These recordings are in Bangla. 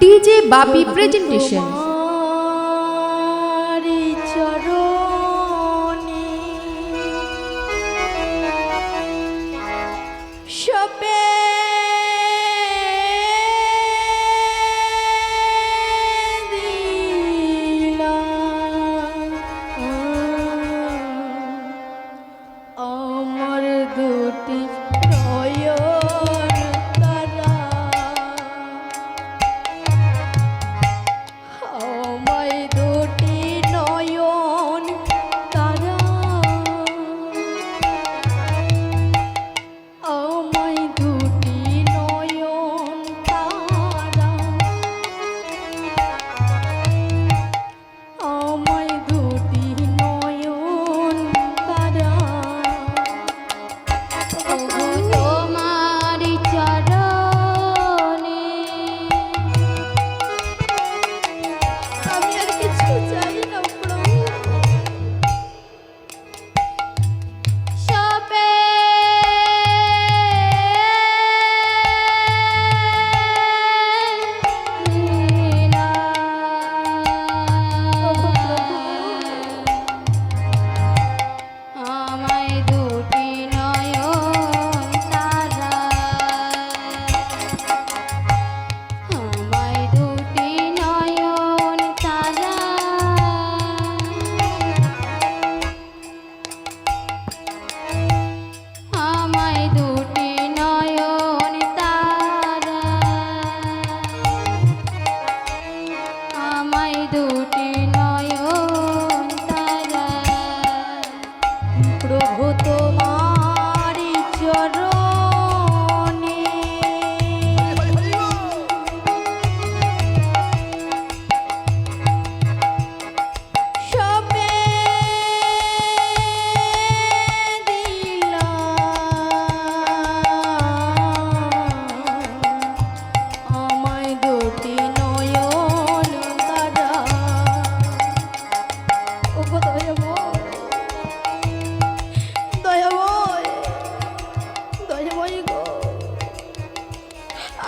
DJ Bapi presentation.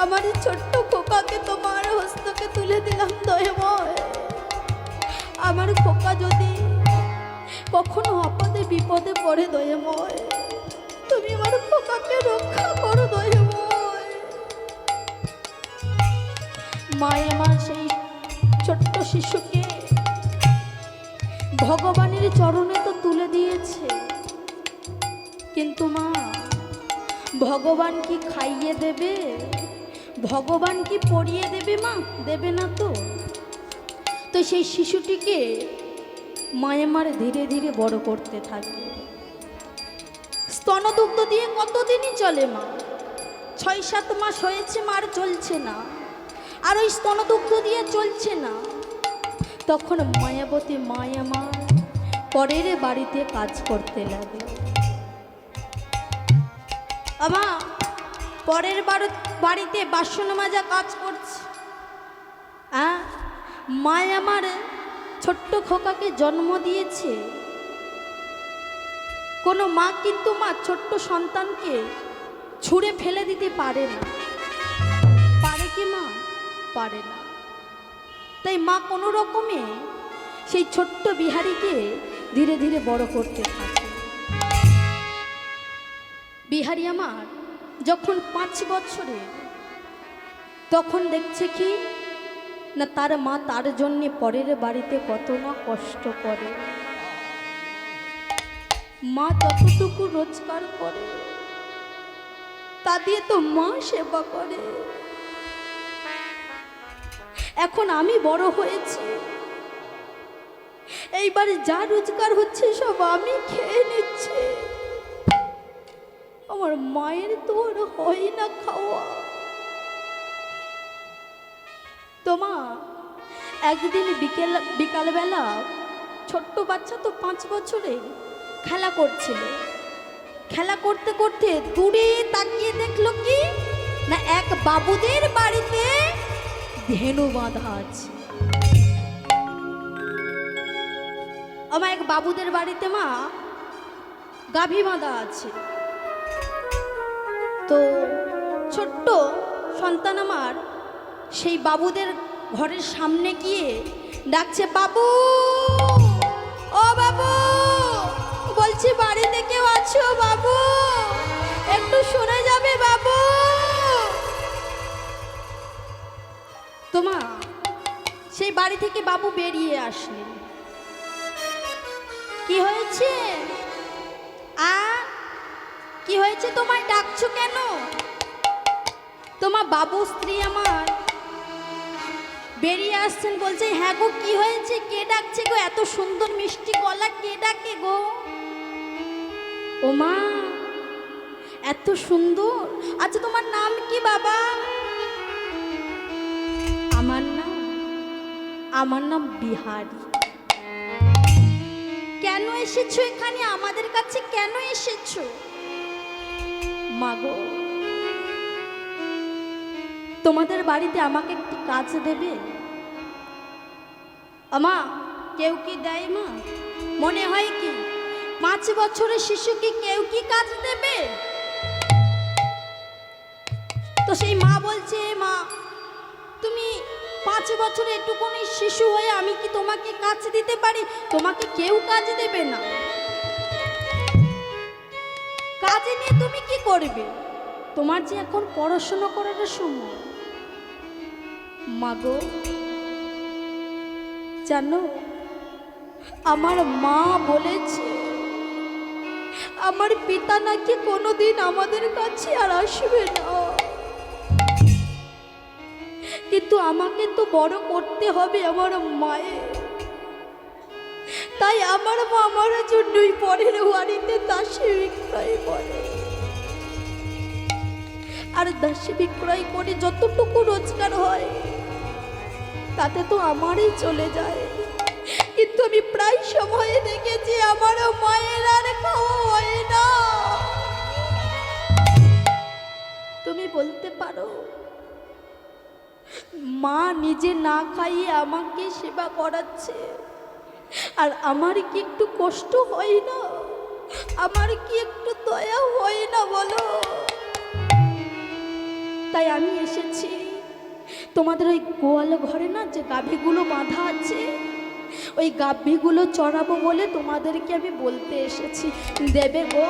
আমার ছোট্ট খোকাকে তোমার হস্তকে তুলে দিলাম দয়াময়। আমার খোকা যদি কখনো আপদে বিপদে পড়ে দয়াময়, তুমি আমার খোকাকে রক্ষা করো দয়াময়। মা আমার সেই ছোট্ট শিশুকে ভগবানের চরণে তো তুলে দিয়েছে, কিন্তু মা ভগবান কি খাইয়ে দেবে? ভগবান কি পড়িয়ে দেবে? মা দেবে না তো। তো সেই শিশুটিকে মায়েমার ধীরে ধীরে বড় করতে থাকে। স্তনদুগ্ধ দিয়ে কতদিনই চলে মা, 6-7 মাস হয়েছে, মার চলছে না, আর ওই স্তনদুগ্ধ দিয়ে চলছে না। তখন মায়াবতী মায়ামার পরের বাড়িতে কাজ করতে লাগে। আমা পরের বাড়িতে বাসন মাজা কাজ করছে। মায় আমার ছোট্ট খোকাকে জন্ম দিয়েছে। কোনো মা কিন্তু মা ছোট্ট সন্তানকে ছুঁড়ে ফেলে দিতে পারে না, পারে কি মা? পারে না। তাই মা কোনো রকমে সেই ছোট্ট বিহারীকে ধীরে ধীরে বড় করতে থাকে। বিহারী আমার যখন 5 বছরের, তখন দেখছে কি না তার মা তার জন্য পরের বাড়িতে কত না কষ্ট করে। মা যতটুকু রোজগার করে তা দিয়ে তো মা সেবা করে। এখন আমি বড় হয়েছি, এইবার যা রোজগার হচ্ছে সব আমি খেয়ে নিচ্ছি। আমার মায়ের তো আর হয় না খাওয়া। তোমা একদিন বিকালবেলা ছোট্ট বাচ্চা তো 5 বছরে খেলা করছিল। খেলা করতে করতে দূরে তাকিয়ে দেখলো কি না এক বাবুদের বাড়িতে ধেনু বাঁধা আছে। আমার এক বাবুদের বাড়িতে মা গাভী বাঁধা আছে। তো ছোট্ট সন্তান আমার সেই বাবুদের ঘরের সামনে গিয়ে ডাকছে, বাবু, ও বাবু, বলছি বাড়িতে কেউ আছো বাবু, একটু শুনে যাবে বাবু। তোমা সেই বাড়ি থেকে বাবু বেরিয়ে আসলেন। কি হয়েছে? কি হয়েছে, তোমায় ডাকছো কেন? তোমার বাবু স্ত্রী আমার বেরিয়ে আসছেন, বলছে, হ্যাঁ গো কি হয়েছে, কে ডাকছে গো, এত সুন্দর মিষ্টি গলা কে ডাকে গো? ও মা, এত সুন্দর, আচ্ছা তোমার নাম কি বাবা? আমার নাম বিহারী। কেন এসেছো এখানে, আমাদের কাছে কেন এসেছো? মাগো, তোমাদের বাড়িতে আমাকে একটু কাজ দেবে? আমা, কেউ কি দেয় মা? মনে হয় কি 5 বছরের শিশুকে কেউ কি কাজ দেবে? তো সেই মা বলছে, মা তুমি 5 বছরের একটুকুনি শিশু হয়ে আমি কি তোমাকে কাজ দিতে পারি? তোমাকে কেউ কাজ দেবে না। কাজ নিয়ে তুমি কি করবে? তোমার যে এখন পড়াশোনা করার সময়। মাগো, জানো আমার মা বলেছে আমার পিতা নাকি কোনোদিন আমাদের কাছে আর আসবে না, কিন্তু আমাকে তো বড় করতে হবে আমার মায়ের। তাই আমার মা আমার জন্যই পরের বাড়িতে দাসী বিক্রয় করে, আর দাসী বিক্রয় করে যতটুকু রোজগার হয় তাতে তো আমারই চলে যায়। কিন্তু আমি প্রায় সময়ে দেখেছি আমার মায়ের আর খাওয়া হয় না। তুমি বলতে পারো, মা নিজে না খাইয়ে আমাকে সেবা করাচ্ছে, আর আমার কি একটু কষ্ট হয় না? আমার কি একটু দয়া হয় না বলো? তাই আমি এসেছি তোমাদের ওই গোয়াল ঘরে না যে গাভীগুলো বাঁধা আছে, ওই গাভীগুলো চড়াবো বলে তোমাদেরকে আমি বলতে এসেছি। দেবে গো,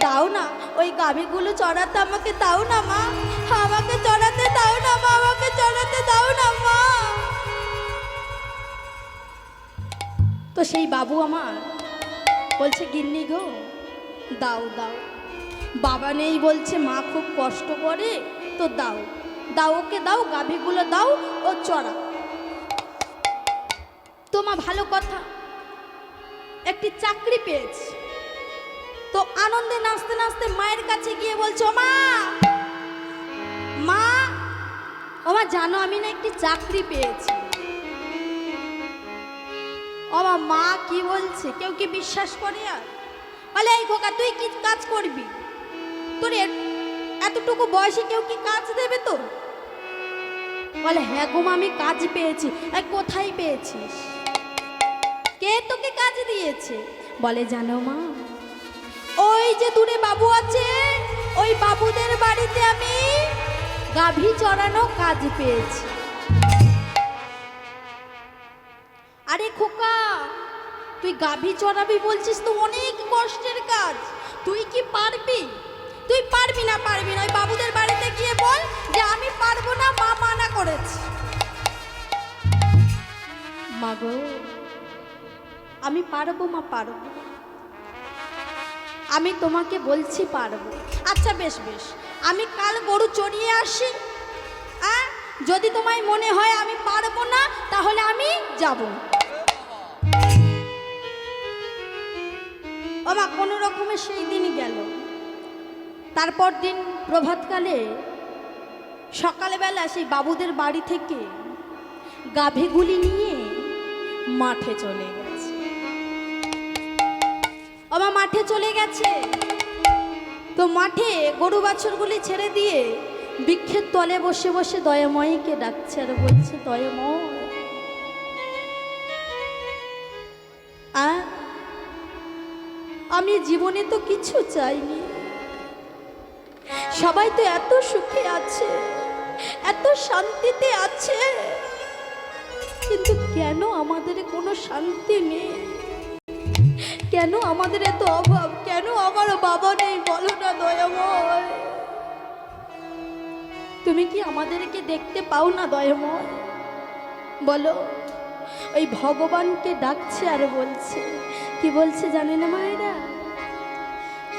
দাও না, ওই গাভীগুলো চড়াতে আমাকে দাও না মা, আমাকে চড়াতে দাও না মা, আমাকে চড়াতে দাও না মা। তো সেই বাবু আমার বলছে, গিন্নি গো দাও দাও, বাবা নেই বলছে, মা খুব কষ্ট করে, তো দাও দাও, ওকে দাও, গাভীগুলো দাও, ও চড়া। তোমা ভালো কথা, একটি চাকরি পেয়েছে, তো আনন্দে নাচতে নাচতে মায়ের কাছে গিয়ে বলছে, মা মা, ও মা জানো আমি না একটি চাকরি পেয়েছি। ও মা কি বলছে, কেউ কি বিশ্বাস করে? আর বলে, এই খোকা তুই কি কাজ করবি? তোর এতটুকু বয়সে কেউ কি কাজ দেবে তোর? বলে, হ্যাঁ গো মা আমি কাজ পেয়েছি। কোথায় পেয়েছিস? কে তোকে কাজ দিয়েছে? বলে, জানো মা, ওই যে দূরে বাবু আছে, ওই বাবুদের বাড়িতে আমি গাভী চড়ানো কাজ পেয়েছি। আরে খোকা, তুই গাভী চড়াবি বলছিস, তো অনেক কষ্টের কাজ, তুই কি পারবি? তুই পারবি না, পারবি না, ওই বাবুদের বাড়িতে গিয়ে বল যে আমি পারবো না, মা মানা করেছে। মাগো, আমি পারবো মা, পারবো, আমি তোমাকে বলছি পারবো। আচ্ছা বেশ বেশ, আমি কাল গরু চড়িয়ে আসি, যদি তোমায় মনে হয় আমি পারবো না তাহলে আমি যাব। বাবা কোনো রকমে সেই দিনই গেল। তারপর দিন প্রভাতকালে সকালবেলা সেই বাবুদের বাড়ি থেকে গাভীগুলি নিয়ে মাঠে চলে গেছে। বাবা মাঠে চলে গেছে, তো মাঠে গরু বাছুরগুলি ছেড়ে দিয়ে বৃক্ষের তলে বসে বসে দয়াময়কে ডাকছে আর বলছে, দয়াময় আমি জীবনে তো কিছু চাইনি, সবাই তো এত সুখে আছে, এত শান্তিতে আছে, কিন্তু কেন আমাদের কোনো শান্তি নেই? কেন আমাদের এত অভাব? কেন আমার বাবা নেই? বলো না দয়াময়, তুমি কি আমাদেরকে দেখতে পাও না দয়াময়? বলো। ওই ভগবানকে ডাকছে আর বলছে, কি বলছে জানে না মায়েরা?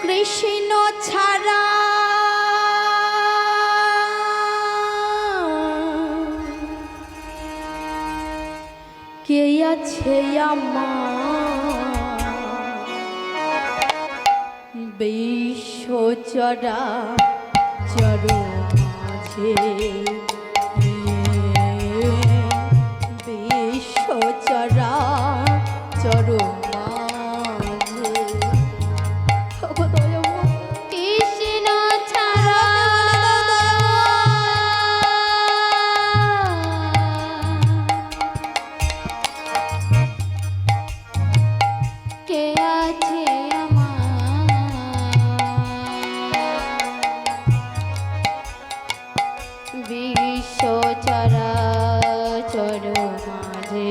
কৃষ্ণ ছাড়া কে আছে আমার বিশ্ব চরা চর মাঝে, বিশ্ব চরা চর মাঝে। কৃষ্ণ ছাড়া কে আছে আমার বিশ্ব চরাচর মাঝে,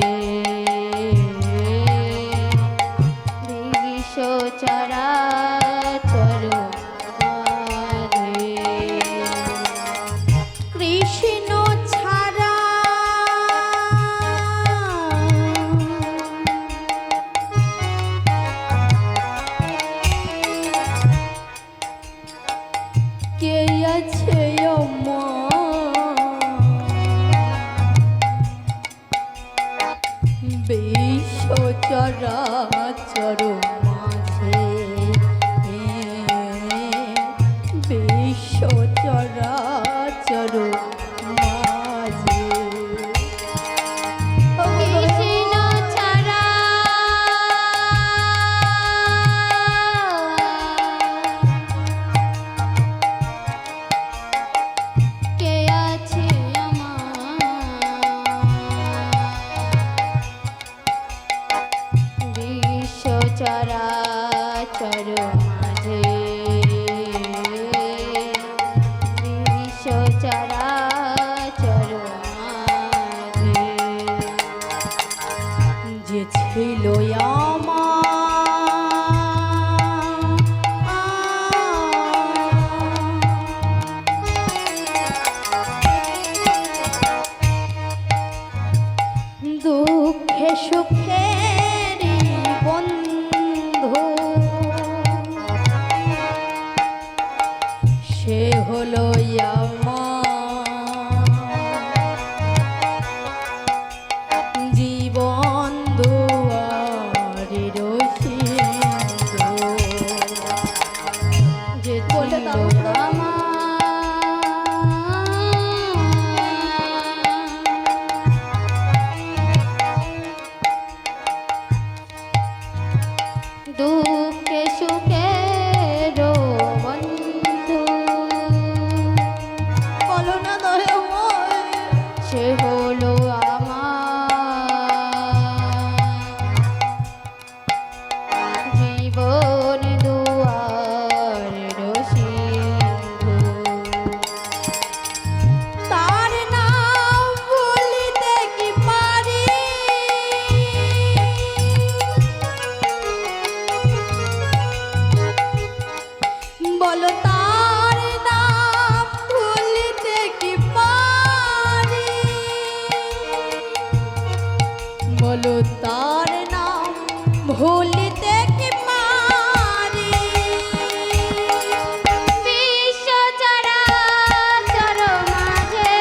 বিশ্ব চরাচর মাঝে। কৃষ্ণ ছাড়া কে আছে বিশ্ব চরাচর মাঝে, বিশ্ব চরাচর মাঝে। কৃষ্ণ ছাড়া কে আছে আমার বিশ্ব চরাচর মাঝে, বিশ্ব চরাচর মাঝে। যে ছিল দুঃখে সুখের বন্ধু, সে হলো আমার জীবন দুয়ারের সিন্ধু। যে বলে দাও ছিল তো। আমার দুঃখে সুখের বন্ধু, বলো না দয়াময়, সে হলো আমার জীবন দুয়ারের সিন্ধু। তার নাম বলিতে কি পারি, বলো তার নাম ভুলিতে কি পারি, বলো তার নাম ভুলিতে কি পারি। বিশ্ব চরাচর মাঝে,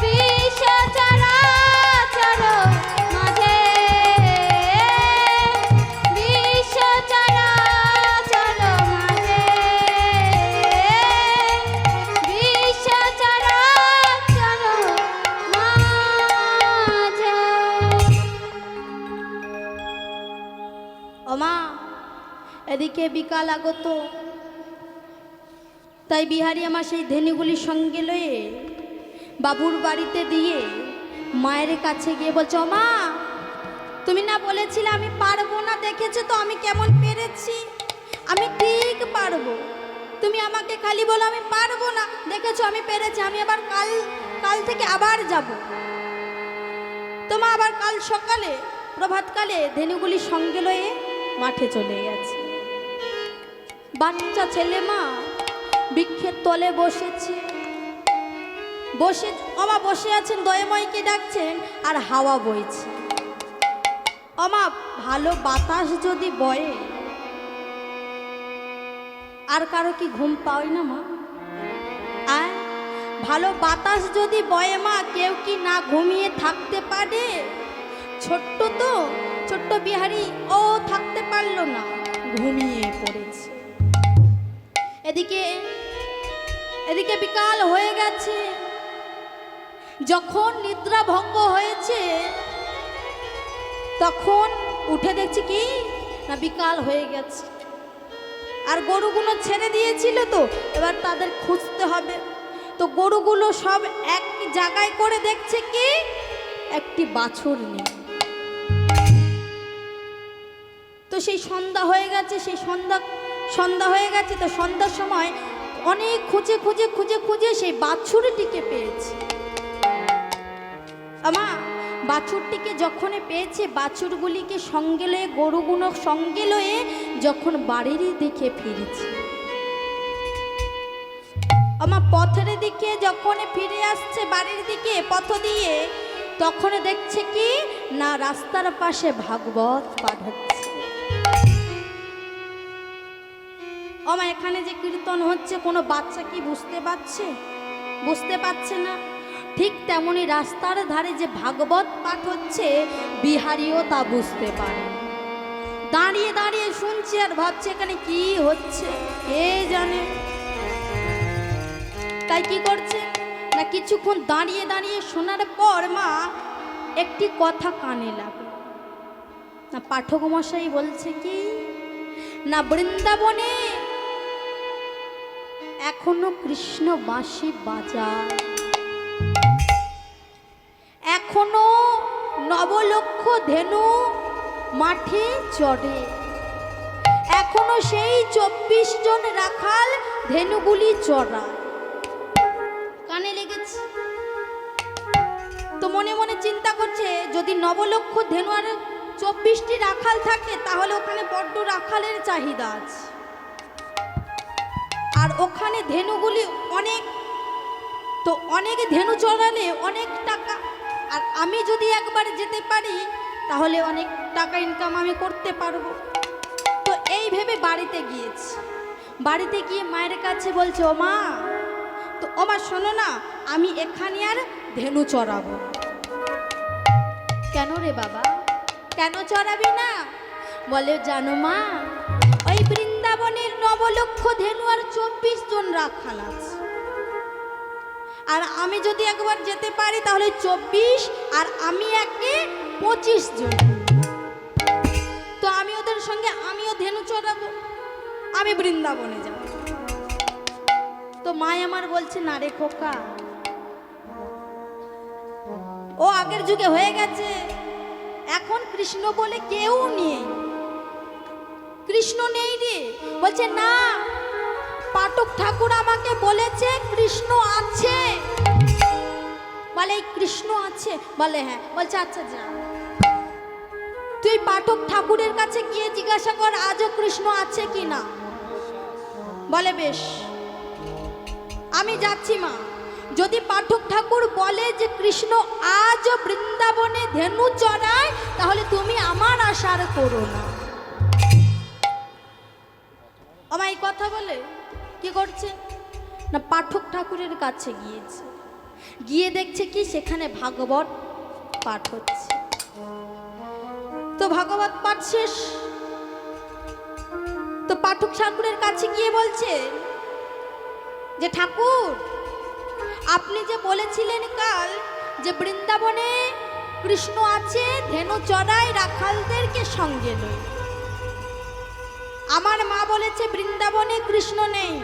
বিশ্ব চরাচর মাঝে, বিশ্ব চরাচর মাঝে, বিশ্ব চরাচর মাঝে। ওমা, এদিকে বিকাল আগত, তাই বিহারি আমার সেই ধেনুগুলির সঙ্গে লয়ে বাবুর বাড়িতে দিয়ে মায়ের কাছে গিয়ে বলছে, ওমা তুমি না বলেছিলে আমি পারবো না, দেখেছো তো আমি কেমন পেরেছি, আমি ঠিক পারবো। তুমি আমাকে খালি বলো আমি পারবো না, দেখেছো আমি পেরেছি, আমি আবার কাল কাল থেকে আবার যাব। তোমা আবার কাল সকালে প্রভাতকালে ধেনুগুলি সঙ্গে লয়ে মাঠে চলে গেছে। বাচ্চা ছেলে মা বৃক্ষের তলে বসেছে, বসে অমা বসে আছেন, দয়াময়কে ডাকছেন আর হাওয়া বইছে। অমা ভালো বাতাস যদি বয়ে, আর কারো কি ঘুম পাওই না মা? আর ভালো বাতাস যদি বয়ে মা, কেউ কি না ঘুমিয়ে থাকতে পারে? ছোট্ট তো ছোট্ট বিহারি ও থাকতে পারলো না, ঘুমিয়ে পড়েছে। এদিকে এদিকে বিকাল হয়ে গেছে। যখন নিদ্রা ভঙ্গ হয়েছে তখন উঠে দেখছি কি না বিকাল হয়ে গেছে। আর গরুগুলো ছেড়ে দিয়েছিল তো, এবার তাদের খুঁজতে হবে। তো গরুগুলো সব এক জায়গায় করে দেখছে কি একটি বাছুর নেই। তো সেই সন্ধ্যা হয়ে গেছে, সেই সন্ধ্যা হয়ে গেছে। তো সন্ধ্যার সময় অনেক খুঁজে খুঁজে খুঁজে খুঁজে সেই বাছুরটিকে পেয়েছে। আমা বাছুরটিকে যখন পেয়েছে, বাছুরগুলিকে সঙ্গে লয়ে গরুগুলো সঙ্গে লয়ে যখন বাড়ির দিকে ফিরেছে, আমার পথের দিকে যখন ফিরে আসছে বাড়ির দিকে পথ দিয়ে, তখন দেখছে কি না রাস্তার পাশে ভাগবত পাঠ হচ্ছে। আমার এখানে যে কীর্তন হচ্ছে কোনো বাচ্চা কি বুঝতে পারছে? বুঝতে পারছে না। ঠিক তেমনি রাস্তার ধারে যে ভাগবত পাঠ হচ্ছে, বিহারীও তা বুঝতে পারে। দাঁড়িয়ে দাঁড়িয়ে শুনছে আর ভাবছে এখানে কি হচ্ছে কে জানে। তাই কি করছে না কিছুক্ষণ দাঁড়িয়ে দাঁড়িয়ে শোনার পর মা একটি কথা কানে লাগলো। না পাঠক মশাই বলছে কি না বৃন্দাবনে এখনো কৃষ্ণ বাঁশি বাজায়, এখনো নবলক্ষ ধেনু মাঠে চড়ে, এখনো সেই 24 জন রাখাল ধেনুগুলি চড়ায়। কানে লেগেছে তো মনে মনে চিন্তা করছে যদি নবলক্ষ ধেনু আর 24টি রাখাল থাকে তাহলে ওখানে বড্ড রাখালের চাহিদা আছে। আর ওখানে ধেনুগুলি অনেক, তো অনেক ধেনু চড়ালে অনেক টাকা। আর আমি যদি একবার যেতে পারি তাহলে অনেক টাকা ইনকাম আমি করতে পারবো। তো এই ভেবে বাড়িতে গিয়েছি। বাড়িতে গিয়ে মায়ের কাছে বলছে ও মা, তো ও মা শোনো না, আমি এখানে আর ধেনু চড়াবো। কেন রে বাবা, কেন চড়াবি না? বলে জানো মা, ওই বৃন্দাবনের নবলক্ষ ধেনু আর 24 জন রাখাল আছে। আর আমি যদি একবার যেতে পারি তাহলে 24 আর আমি একে 25 জন। তো আমি ওদের সঙ্গে আমিও ধেনু চড়াবো, আমি বৃন্দাবনে যাব। তো মাই আমার বলছে না রে খোকা, ও আগের যুগে হয়ে গেছে, এখন কৃষ্ণ বলে কেউ নেই, কৃষ্ণ নেই রে। বলছে না, পাঠক ঠাকুর আমাকে বলেছে কৃষ্ণ আছে। বলে এই কৃষ্ণ আছে? বলে হ্যাঁ। বলছে আচ্ছা যা, তুই পাঠক ঠাকুরের কাছে গিয়ে জিজ্ঞাসা কর আজও কৃষ্ণ আছে কি না। বলে বেশ, আমি যাচ্ছি মা। যদি পাঠক ঠাকুর বলে যে কৃষ্ণ আজও বৃন্দাবনে ধেনু চড়ায় তাহলে তুমি আমার আশার করো না। আমার এই কথা বলে কি করছে না পাঠক ঠাকুরের কাছে গিয়েছে, গিয়ে দেখছে কি সেখানে ভাগবত পাঠ হচ্ছে। তো ভাগবত পাঠ শেষ। তো পাঠক ঠাকুরের কাছে গিয়ে বলছে যে ঠাকুর, আপনি যে বলেছিলেন কাল যে বৃন্দাবনে কৃষ্ণ আছে, ধেনু চড়ায় রাখালদেরকে সঙ্গে লই। আমার মা বলেছে বৃন্দাবনে কৃষ্ণ নেই।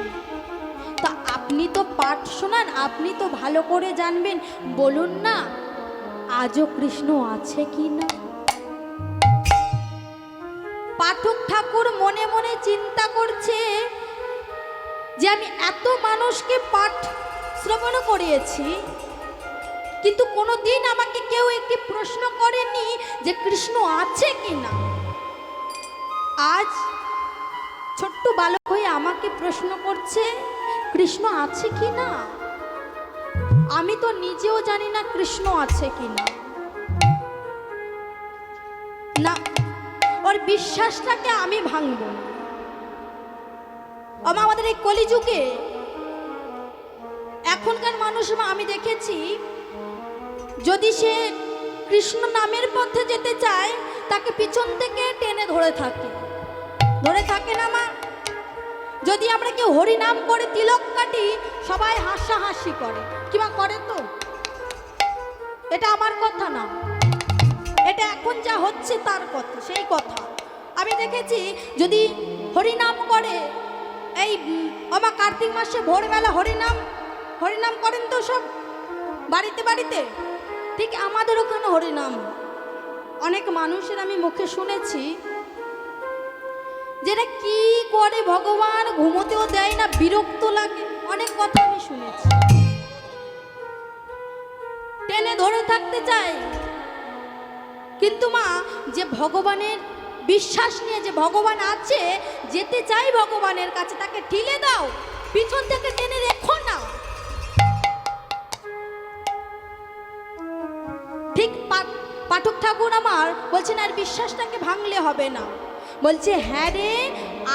তা আপনি তো পাঠ শোনান, আপনি তো ভালো করে জানবেন, বলুন না আজও কৃষ্ণ আছে কি না। পাঠক ঠাকুর মনে মনে চিন্তা করছে যে আমি এত মানুষকে পাঠ শ্রবণ করিয়েছি, কিন্তু কোনোদিন আমাকে কেউ একটি প্রশ্ন করেনি যে কৃষ্ণ আছে কি না। আজ ছোট্ট বালক হয়ে আমাকে প্রশ্ন করছে কৃষ্ণ আছে কি না। আমি তো নিজেও জানি না কৃষ্ণ আছে কি না। না, ওর বিশ্বাসটাকে আমি ভাঙব না। আমাদের এই কলিযুগে এখনকার মানুষ আমি দেখেছি, যদি সে কৃষ্ণ নামের পথে যেতে চায় তাকে পিছন থেকে টেনে ধরে থাকে না মা। যদি আমরা কেউ হরি নাম করে তিলক কাটি, সবাই হাসাহাসি করে, কিংবা করে তো। এটা আমার কথা না, এটা এখন যা হচ্ছে তার কথা, সেই কথা আমি দেখেছি। যদি হরি নাম করে, এই আমার কার্তিক মাসে ভোরবেলা হরিনাম করেন তো সব বাড়িতে বাড়িতে, ঠিক আমাদের ওখানে হরিনাম। অনেক মানুষের আমি মুখে শুনেছি যেটা কি করে ভগবান ঘুমোতেও দেয় না, বিরক্ত লাগে, অনেক কথা আমি শুনেছি। টেনে ধরে থাকতে চাই, কিন্তু মা যে ভগবানের বিশ্বাস নিয়ে, যে ভগবান আছে, যেতে চাই ভগবানের কাছে, তাকে ঠেলে দাও, পিছন থেকে টেনে রেখো না। ঠিক পাঠক ঠাকুর আমার বলছেন আর বিশ্বাসটাকে ভাঙলে হবে না। বলছে হ্যাঁ রে,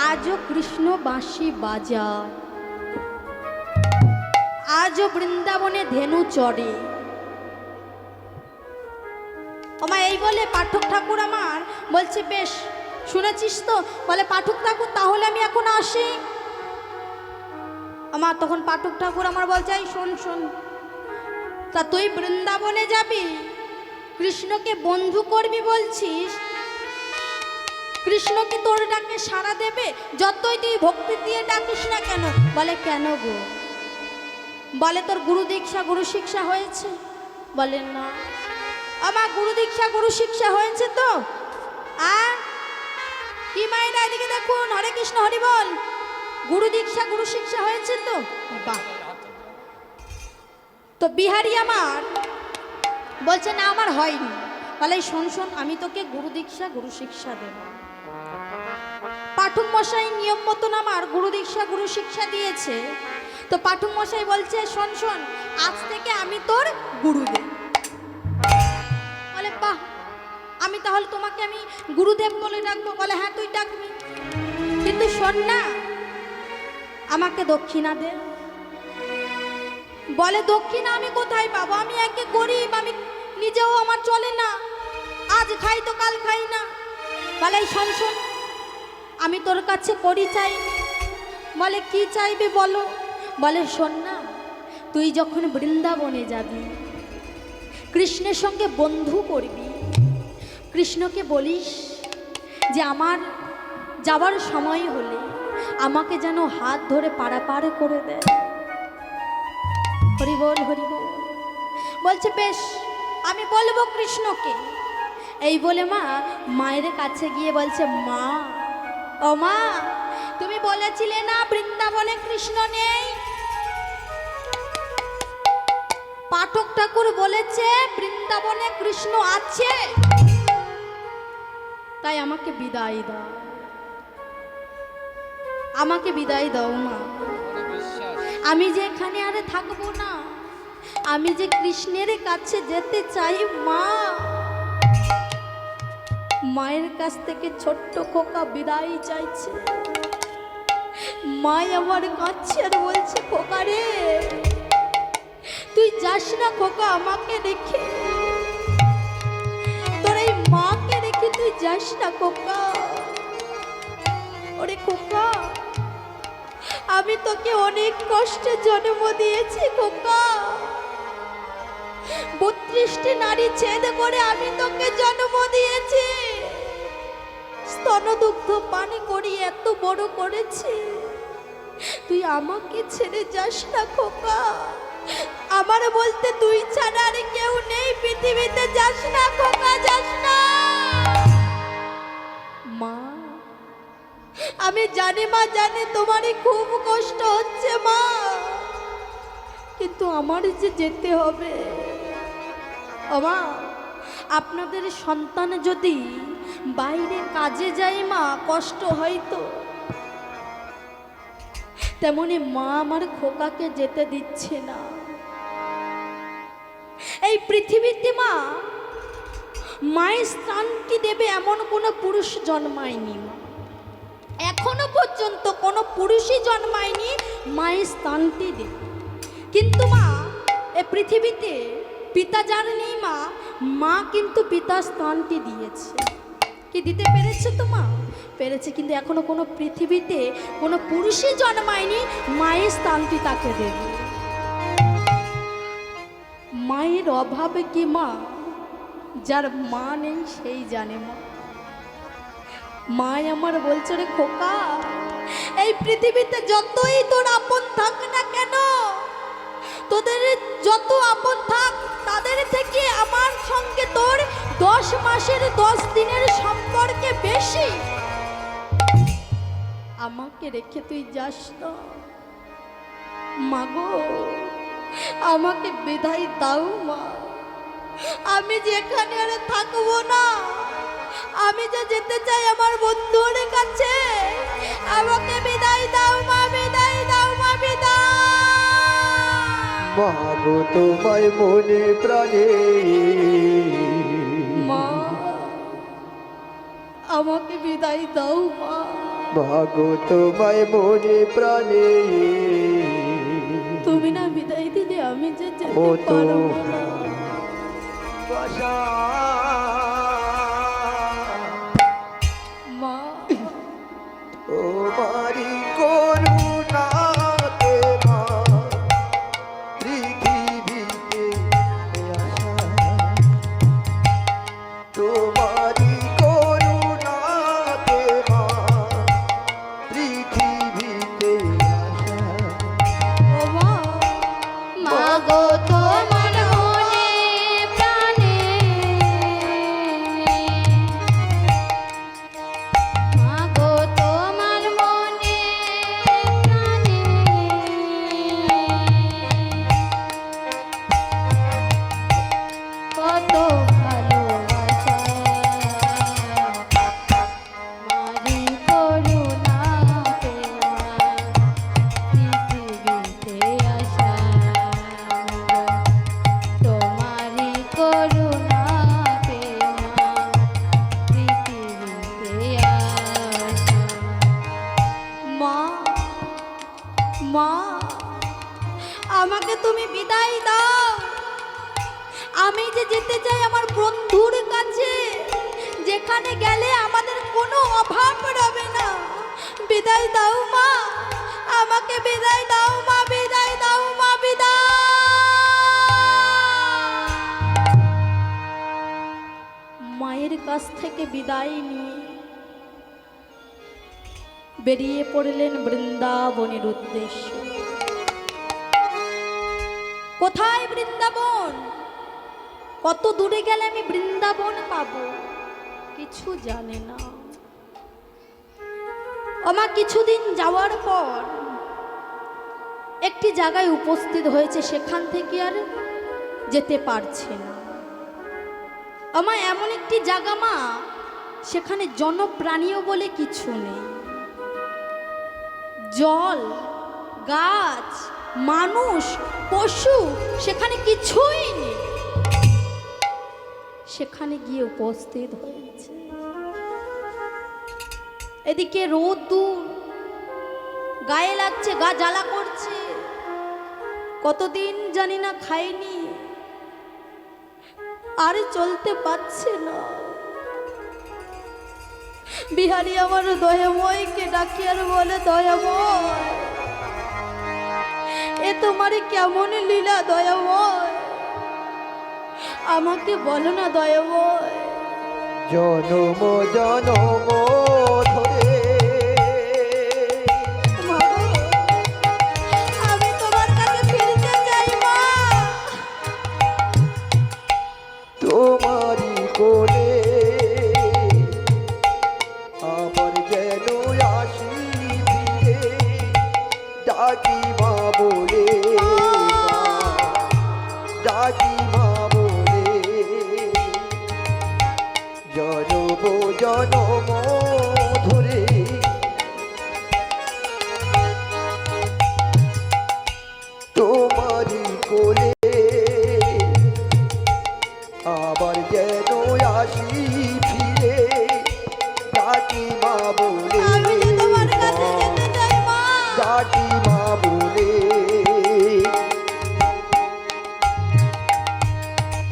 আজও কৃষ্ণ বাঁশি বাজায়, আজও বৃন্দাবনে ধেনু চড়ে। আমার এই বলে পাঠক ঠাকুর আমার বলছে বেশ শুনেছিস তো, বলে পাঠক ঠাকুর তাহলে আমি এখন আসি। আমার তখন পাঠক ঠাকুর আমার বলছে এই শোন শোন, তা তুই বৃন্দাবনে যাবি, কৃষ্ণকে বন্ধু করবি বলছিস, কৃষ্ণ কি তোর ডাকে সাড়া দেবে যতই তুই ভক্তি দিয়ে ডাকিস না কেন? বলে কেন গো? বলে তোর গুরু দীক্ষা গুরু শিক্ষা হয়েছে? বলে না। আমার গুরু দীক্ষা গুরু শিক্ষা হয়েছে তো। আর কি মায়েরা এদিকে দেখুন, হরে কৃষ্ণ হরি বল। গুরু দীক্ষা গুরু শিক্ষা হয়েছে তো? বাহ। তো বিহারি আমার বলছে না আমার হয়নি। বলে শোন শোন, আমি তোকে গুরু দীক্ষা গুরু শিক্ষা দেব। পাঠক মশাই নিয়ম মতন আমার গুরু দীক্ষা গুরু শিক্ষা দিয়েছে। তো পাঠক মশাই বলছে শোন শোন, আজ থেকে আমি তোর গুরুদেব। বলে বাহ, আমি তাহলে তোমাকে আমি গুরুদেব বলে ডাকবো? বলে হ্যাঁ তুই ডাকবি, কিন্তু শোন না, আমাকে দক্ষিণা দে। বলে দক্ষিণা আমি কোথায় পাবো? আমি একে গরিব, আমি নিজেও আমার চলে না, আজ খাই তো কাল খাই না। বলে এই শোন শোন, আমি তোর কাছে করি চাই। বলে কি চাইবে বলো? বলে শোন না, তুই যখন বৃন্দাবনে যাবি, কৃষ্ণের সঙ্গে বন্ধু করবি, কৃষ্ণকে বলিস যে আমার যাবার সময় হলে আমাকে যেন হাত ধরে পারাপার করে দেয়। হরি বল হরি বল। বলছে বেশ, আমি বলবো কৃষ্ণকে। এই বলে মা মায়ের কাছে গিয়ে বলছে মা, ও মা, তুমি বলেছিলে না বৃন্দাবনে কৃষ্ণ নেই? পাঠক ঠাকুর বলেছে বৃন্দাবনে কৃষ্ণ আছে, তাই আমাকে বিদায় দাও, আমাকে বিদায় দাও মা। আমি যে এখানে আরে থাকবো না, আমি যে কৃষ্ণের কাছে যেতে চাই মা। মায়ের কাছ থেকে ছোট্ট খোকা বিদায় চাইছে। মা আমার কাছে আর বলছে খোকা রে, তুই যাস না খোকা, আমাকে রেখে, তোর এই মাকে রেখে তুই যাস না খোকা। ওরে খোকা, আমি তোকে অনেক কষ্টে জন্ম দিয়েছি খোকা, 32টি নারী ছেদ করে আমি তোকে জন্ম দিয়েছি, স্তনদুগ্ধ পান করি এত বড় করেছি, তুই আমাকে ছেড়ে যাস না খোকা। আমার বলতে তুই ছাড়া আর কেউ নেই পৃথিবীতে, যাস না খোকা, যাস না। মা, আমি আমি জানি মা, জানি তোমারই খুব কষ্ট হচ্ছে মা, কিন্তু আমার যে যেতে হবে। মা, আপনাদের সন্তান যদি বাইরে কাজে যায় মা, কষ্ট হয় তো, তেমনি মা আমার খোকাকে যেতে দিচ্ছে না। এই পৃথিবীতে মা মায়ের স্থানটি দেবে এমন কোনো পুরুষ জন্মায়নি, এখনো পর্যন্ত কোনো পুরুষই জন্মায়নি মায়ের স্থানটি দেবে। কিন্তু মা এ পৃথিবীতে পিতা যার নেই মা, মা কিন্তু পিতার স্থানটি দিয়েছে। কি দিতে পেরেছে তো মা? পেরেছে, কিন্তু এখনো কোনো পৃথিবীতে কোনো পুরুষই জন্মায়নি মায়ের স্থানটি তাকে দেবে। মায়ের অভাবে কি মা? যার মা নেই সেই জানে মা। মাই আমার বলছে, রে খোকা, এই পৃথিবীতে যতই তোর আপন থাক না কেন, তোদের যত আপন থাক, তাদের থেকে আমার সঙ্গে তোর 10 মাসের 10 দিনের সম্পর্কে বেশি। আমাকে রেখে তুই যাস না মাগো, আমাকে বিদায় দাও মা। আমি যেখানে আর থাকবো না, আমি যে যেতে চাই আমার বন্ধুর কাছে। আমাকে বিদায় দাও মা, বিদায় দাও মা, বিদায়। মাগো তোমায় মনে প্রাণে, মা আমাকে বিদায় দাও মা। মাগো তোমায় মনে প্রাণে, তুমি না বিদায় দিলে আমি যে যেতে ও তো পারবো না। বাসা মা তোমারি করুণাতে মা পৃথিবীতে আসা, তোমারি করুণাতে মা পৃথিবীতে আসা। ও মা, মাগো তোমার মনে প্রাণে, মাগো তোমার মনে প্রাণে, কত ভালোবাসা মারি করুণা পেয়া পৃথিবীতে আসা, তোমারি করুণা পেয়া পৃথিবীতে আসা। মা, মা আমাকে তুমি বিদায় দাও। আমি যে যেতে চাই আমার বন্ধুর কাছে, যেখানে গেলে আমাদের কোনো অভাব রবে না। বিদায় দাও মা, আমাকে বিদায় দাও মা, বিদায় দাও মা, বিদায়। মায়ের কাছ থেকে বিদায় নিয়ে বেরিয়ে পড়লেন বৃন্দাবনের উদ্দেশ্যে। কোথায় বৃন্দাবন? কত দূরে গেলে আমি বৃন্দাবন পাবো? কিছু জানে না। আমার কিছুদিন যাওয়ার পর একটি জায়গায় উপস্থিত হয়েছে, সেখান থেকে আর যেতে পারছে না। আমার এমন একটি জায়গা মা, সেখানে জনপ্রাণীও বলে কিছু নেই। জল, গাছ, মানুষ, পশু সেখানে কিছুই নেই। সেখানে গিয়ে উপস্থিত হয়েছে। এদিকে রোদ্দুর গায়ে লাগছে, গা জ্বালা করছে। কতদিন জানি না খাইনি, আর চলতে পারছে না। বিহারী আমার দয়াময়কে ডাকি আর বলে, দয়াময় এ তোমারই কেমন লীলা দয়াময়, আমাকে বলো না দয়াময়। জনম জনম ধরে মা গো, আমি তোমার কাছে ফিরতে চাই মা। তোমারি কোলে আমার যেন আসি জনম ধরে তোমারি কোলে আবার যেন আসি ফিরে ডাকি মা বলে আমি যে তোমার কাছে যেতে চাই মা। ডাকি মা বলে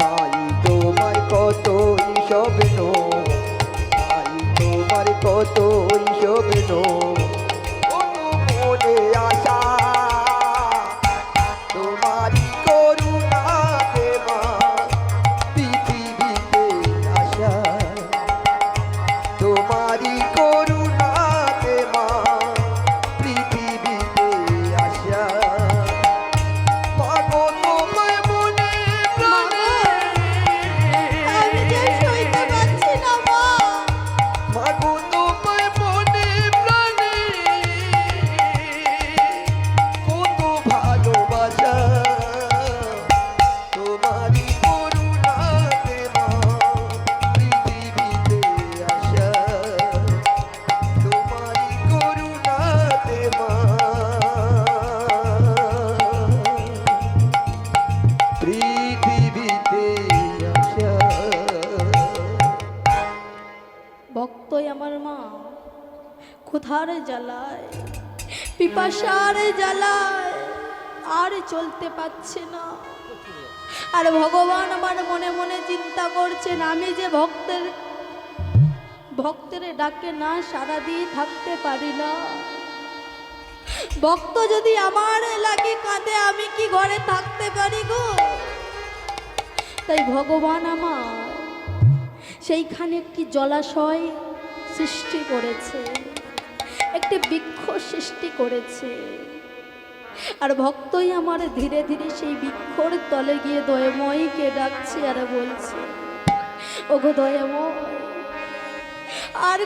তাই তোমার কতই স্বপ্ন তাই তোমার কতই স্বপ্ন কত মনে আশা তোমারই করুণাতে মা পৃথিবীতে আসা তোমারই করুণাতে মা পৃথিবীতে আসা মাগো তোমায় মনে প্রাণে আমি যে সইতে পারছি না মা। মাগো তোমায় মনে প্রাণে কত ভালোবাসা তোমারই করুণাতে মা পৃথিবীতে আসা তোমারই করুণাতে মা পৃথিবীতে আসা ভক্তই আমার মা ক্ষুধার জ্বালায় পিপাসার জ্বালায় আর চলতে পারছে না। আর ভগবান আমার মনে মনে চিন্তা করছেন আমি যে ভক্তের ডাকে না সাড়া দিয়ে থাকতে পারি না। ভক্ত যদি আমার লাগে কাঁদে আমি কি ঘরে থাকতে পারি গো। তাই ভগবান আমার সেইখানে একটি জলাশয় সৃষ্টি করেছে, একটি বৃক্ষ সৃষ্টি করেছে। আর ভক্তই আমার ধীরে ধীরে সেই বৃক্ষর তলে গিয়ে দয়াময়কে ডাকছে আর বলছে ওগো দয়াময় আর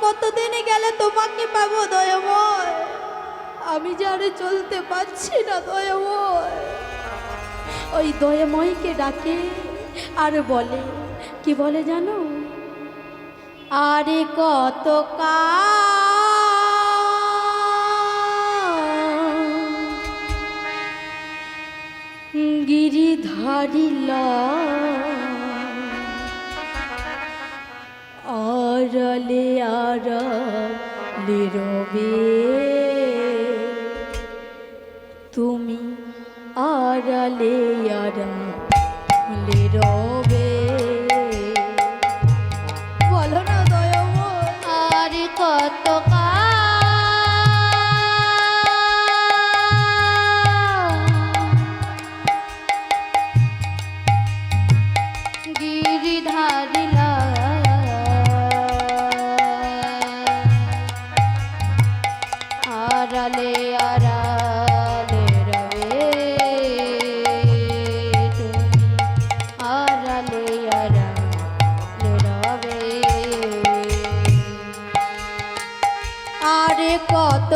কতদিন গেলে তোমাকে পাবো দয়াময়। আমি যে আর চলতে পারছি না দয়াময়। ওই দয়াময়কে ডাকে আর বলে কি বলে জানো, আরে কত গিরিধারিল আরলে আরলে রবে তুমি আড়ালে আড়ালে রবে। বলো না দয়াময়। আর কত গিরিধারিলা আড়ালে আড়ালে রবে তুমি আড়ালে আড়ালে রবে। আরে কত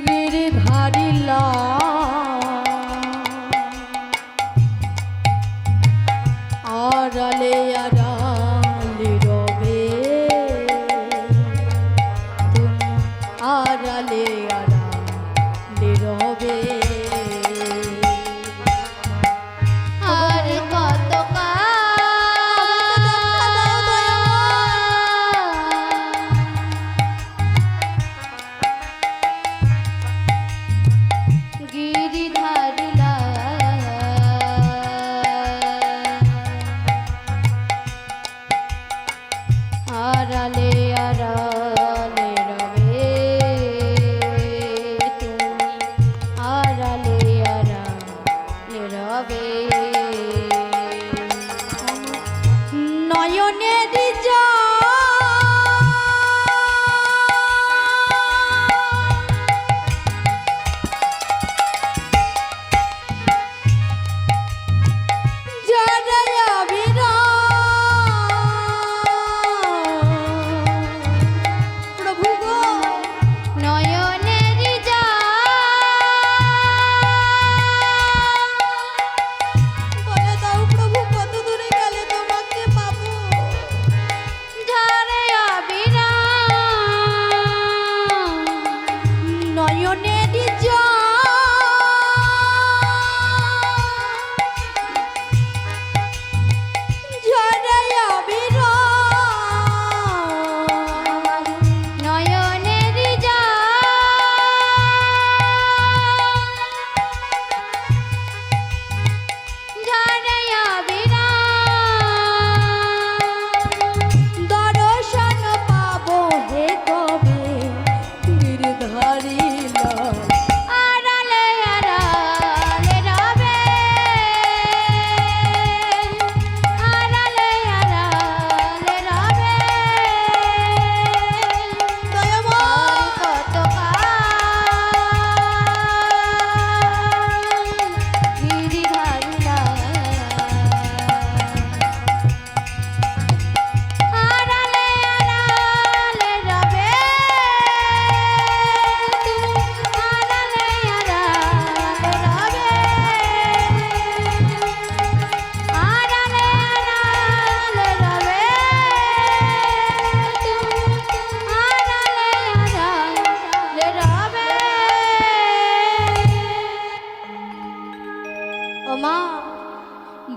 গিরিধারিলা আড়ালে আড়ালে রবে তুমি আড়ালে আড়ালে রবে। আর কত গিরিধারিলা আড়ালে আড়ালে রবে তুমি আড়ালে আড়ালে রবে। নয়নের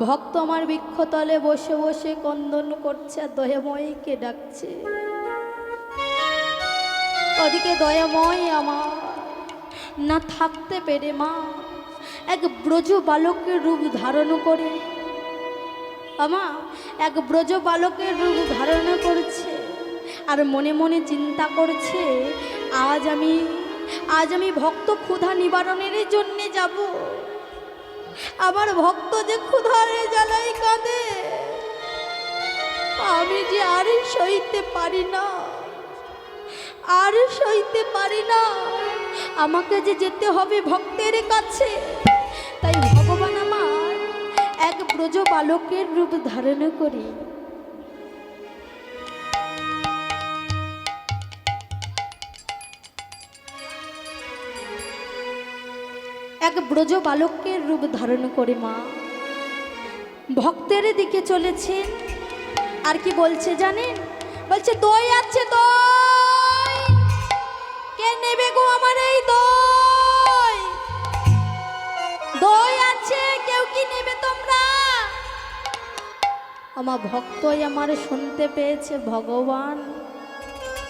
ভক্ত আমার বৃক্ষতলে বসে বসে কন্দন করছে আর দয়াময়কে ডাকছে। ওদিকে দয়াময় আমার না থাকতে পেরে মা এক ব্রজ বালকের রূপ ধারণ করে এক ব্রজ বালকের রূপ ধারণ করছে আর মনে মনে চিন্তা করছে, আজ আমি ভক্ত ক্ষুধা নিবারণের জন্যে যাব। আমার ভক্ত যে ক্ষুধার জ্বালায় কাঁদে, আমি যে আর সইতে পারি না, আমাকে যে যেতে হবে ভক্তের কাছে। তাই ভগবান আমার এক ব্রজ বালকের রূপ ধারণ করে মা ভক্তের দিকে চলেছেন। আর কি বলছে জানেন? বলছে, দই আছে, দই কে নেবে গো আমার এই দই? দই আছে, কেউ কি নেবে তোমরা? আমার ভক্তই আমার শুনতে পেয়েছে ভগবান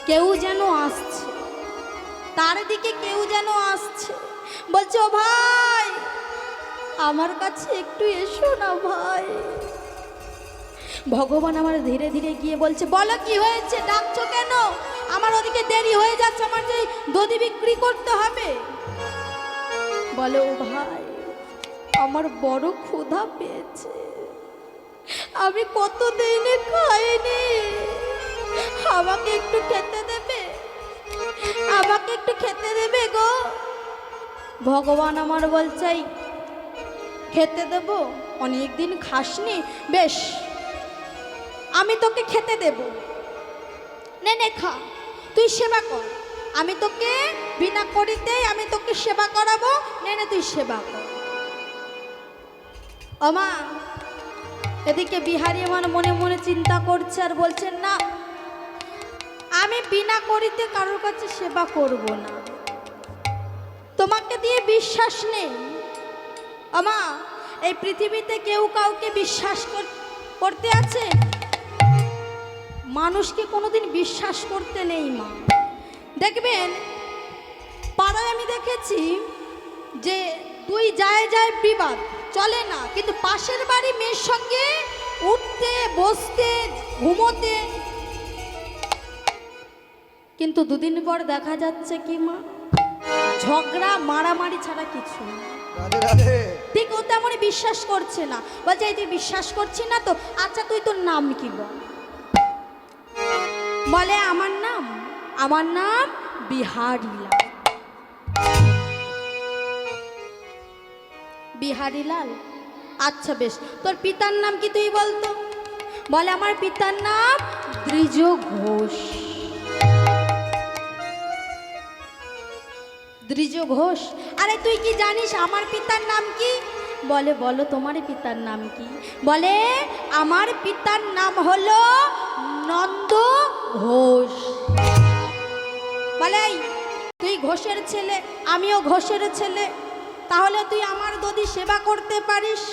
কেউ যেন আসছে, তার দিকে কেউ যেন আসছে। বলছে, ও ভাই আমার কাছে একটু এসো না ভাই। ভগবান আমার ধীরে ধীরে গিয়ে বলছে, বলো কি হয়েছে, ডাকছো কেন? আমার ওদিকে দেরি হয়ে যাচ্ছে, আমার যে দধি বিক্রি করতে হবে। বলে, ও ভাই আমার বড় ক্ষুধা পেয়েছে, আমি কতদিনে খাইনি, আমাকে একটু খেতে দেবে গো। ভগবান আমার বলছে, খেতে দেব? অনেকদিন খাসনি, বেশ আমি তোকে খেতে দেব, নে খা, তুই সেবা কর, আমি তোকে বিনা করিতেই আমি তোকে সেবা করাবো, নে তুই সেবা কর। মা এদিকে বিহারী আমার মনে মনে চিন্তা করছে আর বলছেন, না আমি বিনা করিতে কারোর কাছে সেবা করব না, তোমাকে দিয়ে বিশ্বাস নেই। আমা এই পৃথিবীতে কেউ কাউকে বিশ্বাস করতে আছে? মানুষকে কোনোদিন বিশ্বাস করতে নেই মা। দেখবেন পাড়ায় আমি দেখেছি যে দুই যায় বিবাদ চলে না, কিন্তু পাশের বাড়ি মেয়ের সঙ্গে উঠতে বসতে ঘুমোতে, কিন্তু দুদিন পর দেখা যাচ্ছে কি মা, ঝগড়া মারামারি ছাড়া কিছু না। ঠিক ও তেমনই বিশ্বাস করছে না। বলছে, তুই বিশ্বাস করছি না তো, আচ্ছা তুই তোর নাম কি বল? বলে, আমার নাম বিহারীলাল। বিহারীলাল, আচ্ছা বেশ, তোর পিতার নাম কি তুই বলতো? বলে, আমার পিতার নাম দ্বিজ ঘোষ। দ্বিজ ঘোষ, আরে তুই কি জানিস আমার পিতার নাম কি? বলে, বলো তোমার পিতার নাম কি? বলে, আমার পিতার নাম হলো নন্দ ঘোষ। বলে, তুই ঘোষের ছেলে, আমিও ঘোষের ছেলে, তাহলে তুই আমার দধি সেবা করতে পারিস?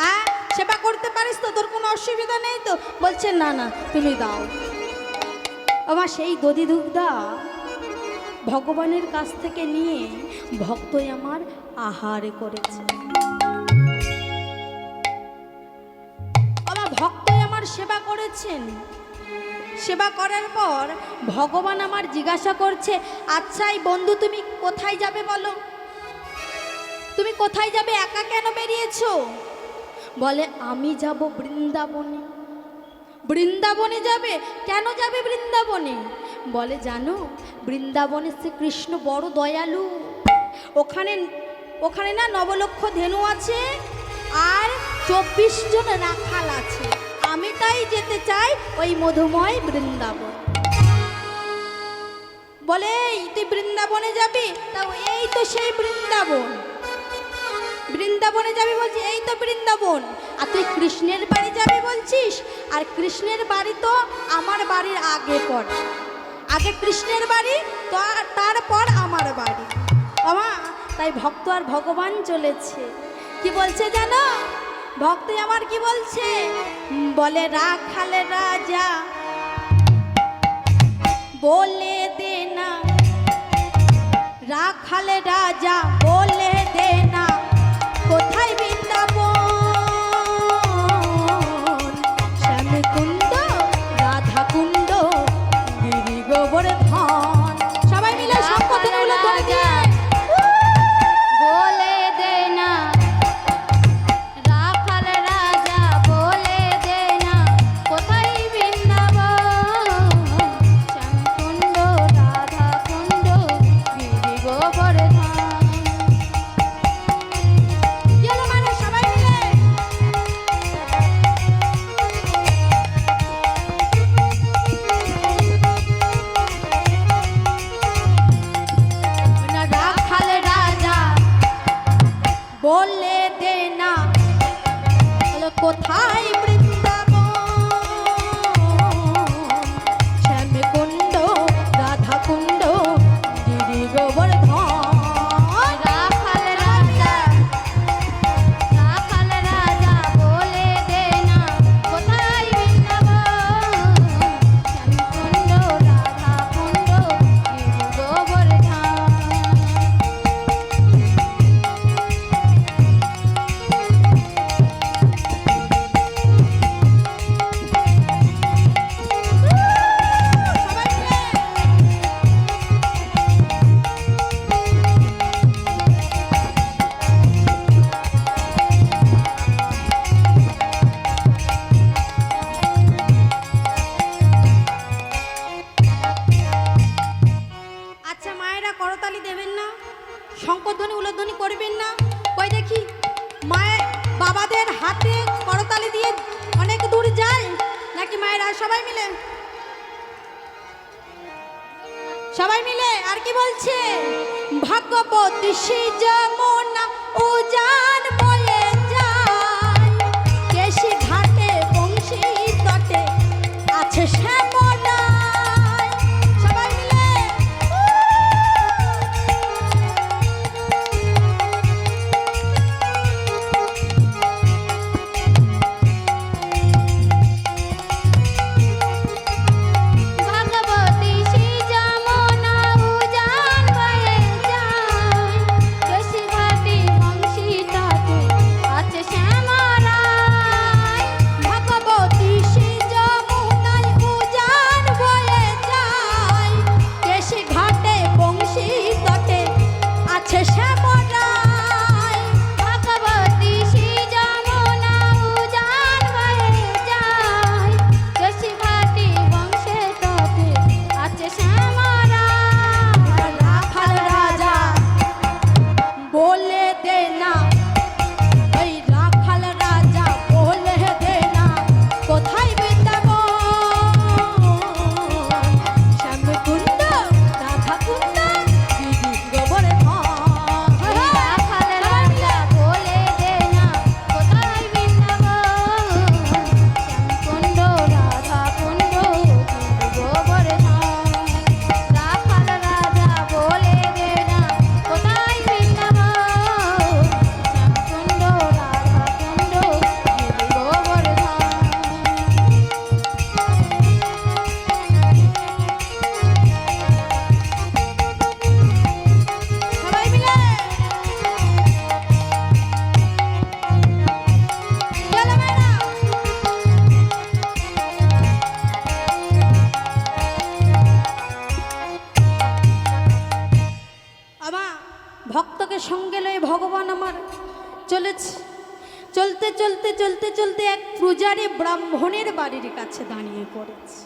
হ্যাঁ সেবা করতে পারিস তো, তোর কোনো অসুবিধা নেই তো? বলছে, না তুমি দাও। আমার সেই দধি দুগ্ধা ভগবানের কাছ থেকে নিয়ে ভক্তই আমার আহার করেছে। আমার ভক্তই আমার সেবা করেছেন। সেবা করার পর ভগবান আমার জিজ্ঞাসা করছে, আচ্ছা এই বন্ধু তুমি কোথায় যাবে বলো? তুমি কোথায় যাবে, একা কেন বেরিয়েছো? বলে, আমি যাব বৃন্দাবনে। বৃন্দাবনে যাবে? কেন যাবে বৃন্দাবনে? বলে, জানো বৃন্দাবনে শ্রীকৃষ্ণ বড় দয়ালু, ওখানে না 9 লক্ষ ধেনু আছে আর 24 জন রাখাল আছে, আমি তাই যেতে চাই ওই মধুময় বৃন্দাবন। বলে, তুই বৃন্দাবনে যাবি? তাও এই তো সেই বৃন্দাবন। বৃন্দাবনে যাবি বলছি, এই তো বৃন্দাবন। আর তুই কৃষ্ণের বাড়ি যাবি বলছিস? আর কৃষ্ণের বাড়ি তো আমার বাড়ির আগে পড়ে, আগে কৃষ্ণের বাড়ি, তারপর আমার বাড়ি। তাই ভক্ত আর ভগবান চলেছে। কি বলছে জানো? ভক্ত আমার কি বলছে, বলে রাখাল রাজা বলে দে না, রাখাল রাজা বলে দে না, কোথায় বৃন্দাবন, শ্যামকুণ্ড রাধা কুণ্ড গিরি গোবর্ধন। সবাই মিলে সম্পদগুলো ধরে দিয়ে বলে দে না, রাখাল রাজা বলে দে না, কোথায় বৃন্দাবন, শ্যামকুণ্ড রাধা কুণ্ড গিরি গোবর্ধন। গেল মানে সবাই মিলে না, রাখাল রাজা বলে দে না, বলে কোথায় বৃন্দাবন, শ্যামকুণ্ড রাধা কুণ্ড গিরি গোবর্ধন। রাখাল রাজা, রাখাল রাজা বলে দে না, কোথায় বৃন্দাবন, শ্যামকুণ্ড রাধা কুণ্ড গিরি গোবর্ধন। সবাই মিলে আচ্ছা মায়েরা করতালি দেবেন না, শঙ্করধ্বনি উলধ্বনি করবেন না, কই দেখি মায়ের বাবাদের হাতে করতালি দিয়ে অনেক দূর যায় নাকি মায়েরা? সবাই মিলে সবাই মিলে আর কি বলছে, ভাগ্যবতী সে যমুনা উজান বয়ে যায়, কেশি ঘাটে বংশী তটে আছে শ্যামলায়। সবাই মিলে ভাগবতী শ্রী যমুনা উজান বয়ে যায়, কেশি ঘাটে বংশী তটে আছে শ্যামরায়। ভাগবতী সে যমুনায় উজান বয়ে যায়, কেশি ঘাটে বংশী তটে আছে শ্যামলায়। ভাগবতী শ্রী যমুনা উজান বয়ে যায়, কেশি ঘাটে বংশী তটে আছে শ্যামরায়। রাখাল রাজা বলে দে না, ওই রাখাল রাজা বলে দে না, কোথায় বৃন্দাবন, শ্যামকুণ্ড রাধা কুণ্ড গিরি গোবর্ধন। রাখাল রাজা বলে দে না, কোথায় বৃন্দাবন, শ্যামকুণ্ড রাধা কুণ্ড গিরি গোবর্ধন। রাখাল রাজা বলে দে না, কোথায় বৃন্দাবন, শ্যামকুণ্ড রাধা কুণ্ড গিরি গোবর্ধন। সবাই মিলে গেল মেয়েরা। আমার ভক্তকে সঙ্গে লয়ে ভগবান আমার চলেছে, চলতে চলতে চলতে চলতে এক পূজারী ব্রাহ্মণের বাড়ির কাছে দাঁড়িয়ে পড়েছে।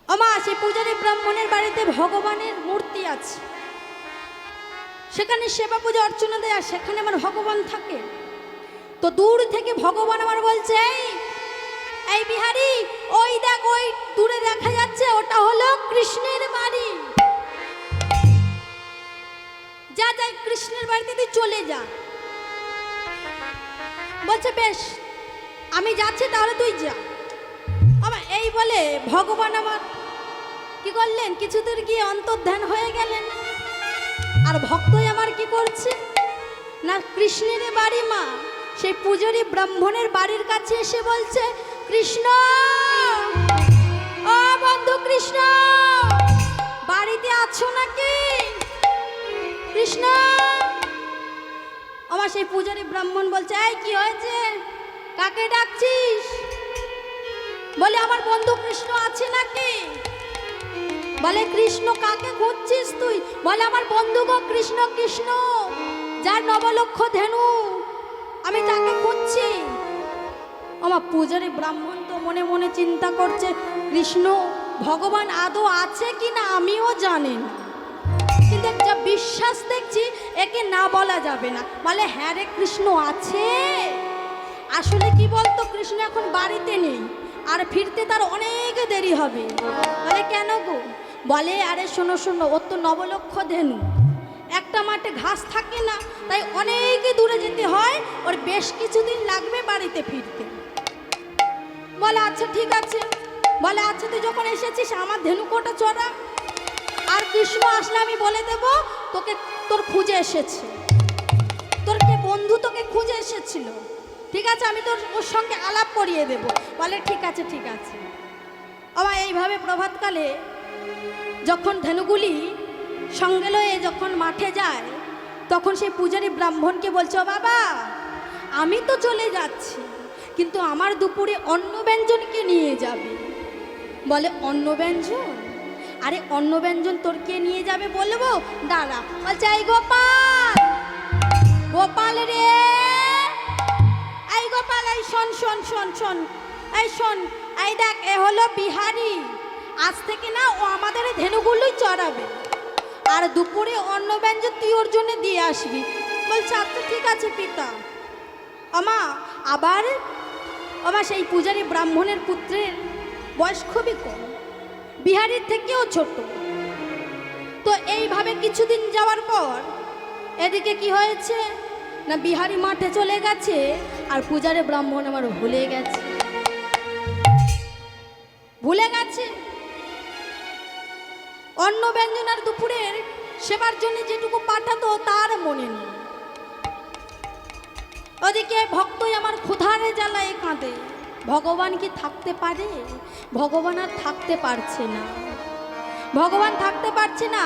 আমা সেই পূজারী ব্রাহ্মণের বাড়িতে ভগবানের মূর্তি আছে, সেখানে সেবা পূজা অর্চনা দেয়, আর সেখানে আমার ভগবান থাকে। তো দূর থেকে ভগবান আমার বলছে, এই বিহারি, ওই দেখ, ওই দূরে দেখা যাচ্ছে, ওটা হলো কৃষ্ণের বাড়ি, যা যা কৃষ্ণের বাড়িতে তুই চলে যা। বলছে বেশ, আমি যাচ্ছি, তাহলে তুই যা। আমার এই বলে ভগবান আমার কি করলেন, কিছু দূর গিয়ে অন্তর্ধান হয়ে গেলেন। আর ভক্তই আমার কি করছে না, কৃষ্ণের বাড়ি মা, সেই পূজারী ব্রাহ্মণের বাড়ির কাছে এসে বলছে, কৃষ্ণ, ও বন্ধু কৃষ্ণ, বাড়িতে আছো নাকি? কৃষ্ণ। আমার সেই পূজারী ব্রাহ্মণ বলছে, এই কি হয়েছে, কাকে ডাকছিস? বলে, আমার বন্ধু কৃষ্ণ আছে নাকি? বলে, কৃষ্ণ কাকে খুঁজছিস তুই? বলে, আমার বন্ধু গো কৃষ্ণ, কৃষ্ণ যার নবলক্ষ ধেনু, আমি তাকে খুঁজছি। আমার পূজারী ব্রাহ্মণ তো মনে মনে চিন্তা করছে, কৃষ্ণ ভগবান আদৌ আছে কি না আমিও জানি না, কিন্তু যা বিশ্বাস দেখছি একে না বলা যাবে না। বলে, হ্যাঁ রে কৃষ্ণ আছে। আসলে কি বলতো, কৃষ্ণ এখন বাড়িতে নেই, আর ফিরতে তার অনেক দেরি হবে। বলে, কেন গো? বলে, আরে শোনো শোনো, ওর তো নবলক্ষ ধেনু, একটা মাঠে ঘাস থাকে না, তাই অনেক দূরে যেতে হয়, ওর বেশ কিছুদিন লাগবে বাড়িতে ফিরতে। বলে, আচ্ছা ঠিক আছে। বলে, আচ্ছা তুই যখন এসেছিস আমার ধেনু কোটা চড়া, আর কৃষ্ণ আসলে আমি বলে দেব তোকে, তোর খুঁজে এসেছে, তোর কে বন্ধু তোকে খুঁজে এসেছিল, ঠিক আছে, আমি তোর ওর সঙ্গে আলাপ করিয়ে দেব। বলে, ঠিক আছে ঠিক আছে। আবার এইভাবে প্রভাতকালে যখন ধেনুগুলি সঙ্গে লয়ে যখন মাঠে যায়, তখন সেই পূজারী ব্রাহ্মণকে বলছে, ও বাবা, আমি তো চলে যাচ্ছি, কিন্তু আমার দুপুরে অন্ন ব্যঞ্জনকে নিয়ে যাবে। বলে, অন্ন ব্যঞ্জন? আরে অন্ন ব্যঞ্জন তোর কে নিয়ে যাবে বলবো, দাঁড়া। বলছে, এই গোপাল, গোপাল রে, এই গোপাল, এই শোন শোন শোন শোন, এই শোন, এই দেখ, এ হলো বিহারি, আজ থেকে না ও আমাদের ধেনুগুলোই চড়াবে, আর দুপুরে অন্ন ব্যঞ্জন তুই ওর জন্য দিয়ে আসবি। বলছে, আচ্ছা ঠিক আছে পিতা। আবার আমার সেই পূজারী ব্রাহ্মণের পুত্রের বয়স খুবই কম, বিহারীর থেকেও ছোট। তো এইভাবে কিছুদিন যাওয়ার পর এদিকে কি হয়েছে না, বিহারী মাঠে চলে গেছে, আর পূজারী ব্রাহ্মণ আমার ভুলে গেছে, ভুলে গেছে অন্ন ব্যঞ্জন আর দুপুরের সেবার জন্য যেটুকু পাঠাতো তার মনে নেই। ওদিকে ভক্তই আমার ক্ষুধারে জ্বালায় কাঁদে, ভগবান কি থাকতে পারে? ভগবান আর থাকতে পারছে না, ভগবান থাকতে পারছে না।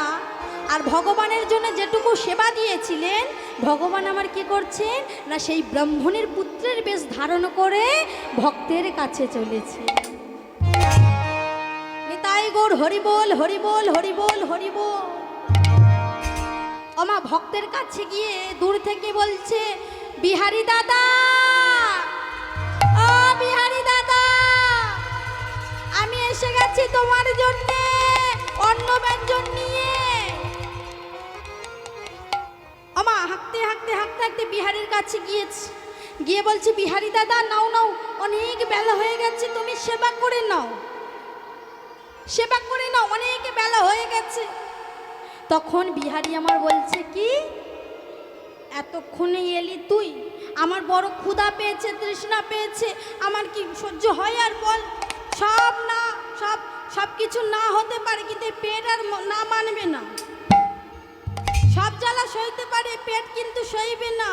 আর ভগবানের জন্য যেটুকু সেবা দিয়েছিলেন, ভগবান আমার কি করছেন না, সেই ব্রাহ্মণের পুত্রের বেশ ধারণ করে ভক্তের কাছে চলেছে। নিতাই গৌর হরি বল, হরি বল, হরি বল, হরি বল। আমার ভক্তের কাছে গিয়ে দূর থেকে বলছে, বিহারি দাদা, ও বিহারি দাদা, আমি এসে গেছি তোমার জন্য অন্ন ব্যঞ্জন নিয়ে। আমা হাঁকতে হাঁকতে হাঁকতে হাঁকতে বিহারির কাছে গিয়ে বলছে, বিহারি দাদা নাও নাও, অনেক বেলা হয়ে গেছে, তুমি সেবা করে নাও, সেবা করে নাও, অনেক বেলা হয়ে গেছে। তখন বিহারি আমার বলছে, কি এতক্ষণে এলি তুই? আমার বড় ক্ষুধা পেয়েছে, তৃষ্ণা পেয়েছে, আমার কি সহ্য হয়? আর বল, সব কিছু না হতে পারে, কিন্তু পেট আর না মানবে না, সব জ্বালা সইতে পারে, পেট কিন্তু সইবে না।